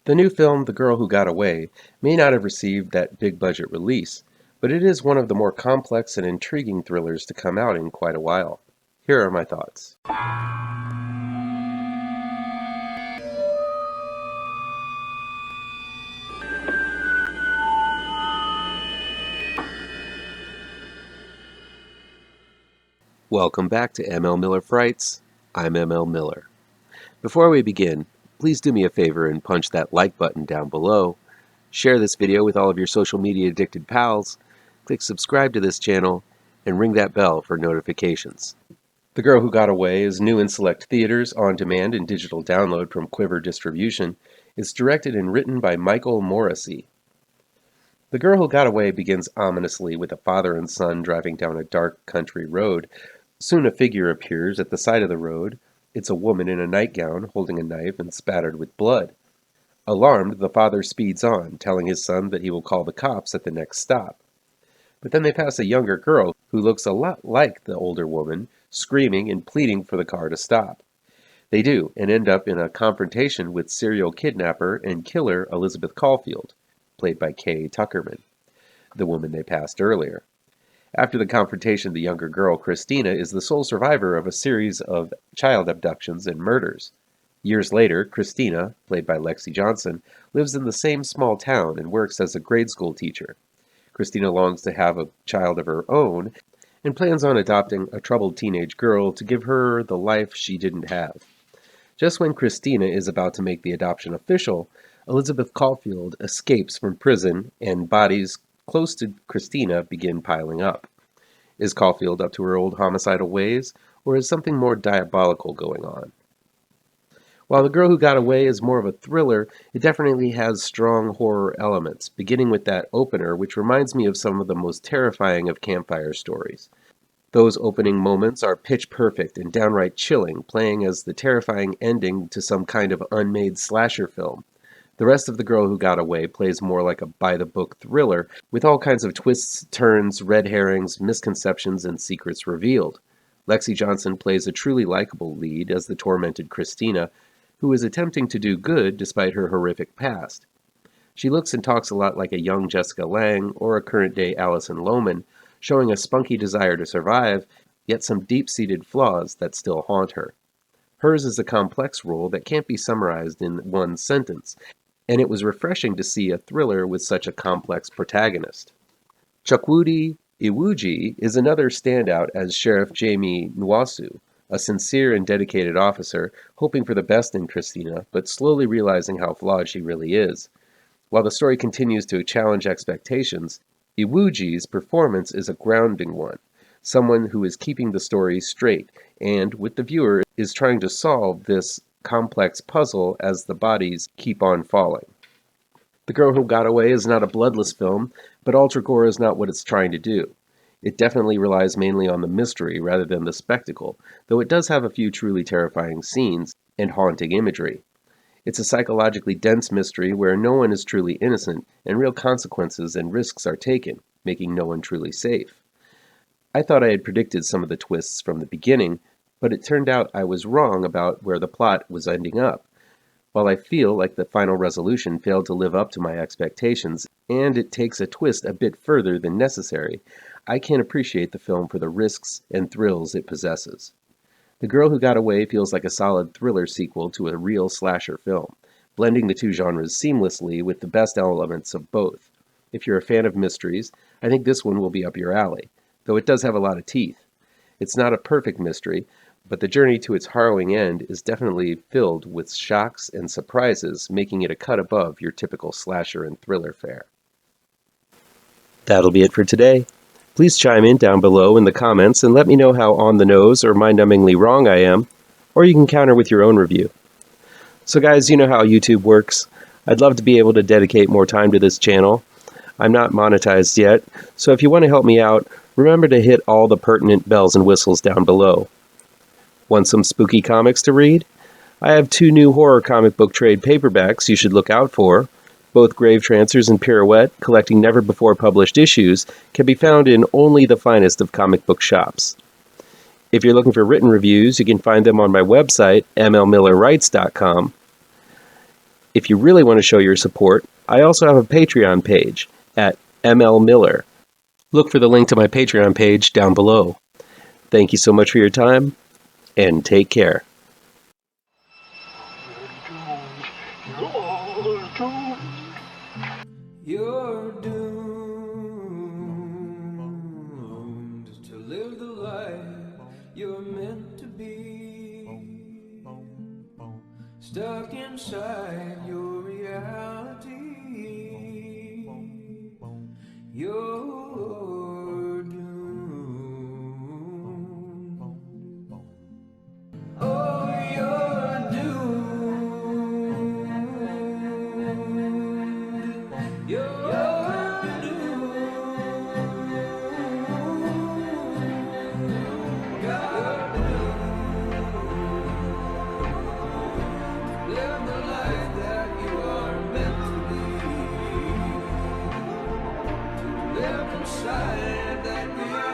The new film, The Girl Who Got Away, may not have received that big budget release, but it is one of the more complex and intriguing thrillers to come out in quite a while. Here are my thoughts. Welcome back to ML Miller Frights. I'm ML Miller. Before we begin, please do me a favor and punch that like button down below. Share this video with all of your social media addicted pals. Click subscribe to this channel and ring that bell for notifications. The Girl Who Got Away is new in select theaters, on demand, and digital download from Quiver Distribution. It's directed and written by Michael Morrissey. The Girl Who Got Away begins ominously with a father and son driving down a dark country road. Soon a figure appears at the side of the road. It's a woman in a nightgown holding a knife and spattered with blood. Alarmed, the father speeds on, telling his son that he will call the cops at the next stop. But then they pass a younger girl who looks a lot like the older woman, screaming and pleading for the car to stop. They do, and end up in a confrontation with serial kidnapper and killer Elizabeth Caulfield, played by Kay Tuckerman, the woman they passed earlier. After the confrontation, the younger girl, Christina, is the sole survivor of a series of child abductions and murders. Years later, Christina, played by Lexi Johnson, lives in the same small town and works as a grade school teacher. Christina longs to have a child of her own and plans on adopting a troubled teenage girl to give her the life she didn't have. Just when Christina is about to make the adoption official, Elizabeth Caulfield escapes from prison and bodies close to Christina begin piling up. Is Caulfield up to her old homicidal ways, or is something more diabolical going on? While The Girl Who Got Away is more of a thriller, it definitely has strong horror elements, beginning with that opener, which reminds me of some of the most terrifying of campfire stories. Those opening moments are pitch perfect and downright chilling, playing as the terrifying ending to some kind of unmade slasher film. The rest of The Girl Who Got Away plays more like a by-the-book thriller, with all kinds of twists, turns, red herrings, misconceptions, and secrets revealed. Lexi Johnson plays a truly likable lead as the tormented Christina, who is attempting to do good despite her horrific past. She looks and talks a lot like a young Jessica Lange or a current-day Alison Lohman, showing a spunky desire to survive, yet some deep-seated flaws that still haunt her. Hers is a complex role that can't be summarized in one sentence, and it was refreshing to see a thriller with such a complex protagonist. Chukwudi Iwuji is another standout as Sheriff Jamie Nwasu, a sincere and dedicated officer, hoping for the best in Christina, but slowly realizing how flawed she really is. While the story continues to challenge expectations, Iwuji's performance is a grounding one, someone who is keeping the story straight, and, with the viewer, is trying to solve this complex puzzle as the bodies keep on falling. The Girl Who Got Away is not a bloodless film, but ultra-gore is not what it's trying to do. It definitely relies mainly on the mystery rather than the spectacle, though it does have a few truly terrifying scenes and haunting imagery. It's a psychologically dense mystery where no one is truly innocent and real consequences and risks are taken, making no one truly safe. I thought I had predicted some of the twists from the beginning, but it turned out I was wrong about where the plot was ending up. While I feel like the final resolution failed to live up to my expectations, and it takes a twist a bit further than necessary, I can appreciate the film for the risks and thrills it possesses. The Girl Who Got Away feels like a solid thriller sequel to a real slasher film, blending the two genres seamlessly with the best elements of both. If you're a fan of mysteries, I think this one will be up your alley, though it does have a lot of teeth. It's not a perfect mystery, but the journey to its harrowing end is definitely filled with shocks and surprises, making it a cut above your typical slasher and thriller fare. That'll be it for today. Please chime in down below in the comments and let me know how on the nose or mind-numbingly wrong I am, or you can counter with your own review. So guys, you know how YouTube works. I'd love to be able to dedicate more time to this channel. I'm not monetized yet, so if you want to help me out, remember to hit all the pertinent bells and whistles down below. Want some spooky comics to read? I have 2 new horror comic book trade paperbacks you should look out for. Both Gravetrancers and Pirouette, collecting never-before-published issues, can be found in only the finest of comic book shops. If you're looking for written reviews, you can find them on my website, mlmillerwrites.com. If you really want to show your support, I also have a Patreon page at ML Miller. Look for the link to my Patreon page down below. Thank you so much for your time, and take care. You're doomed to live the life you're meant to be, stuck inside your reality. You're doomed. Oh, you're doomed. You're doomed. God live the life that you are meant to be. Live inside that reality.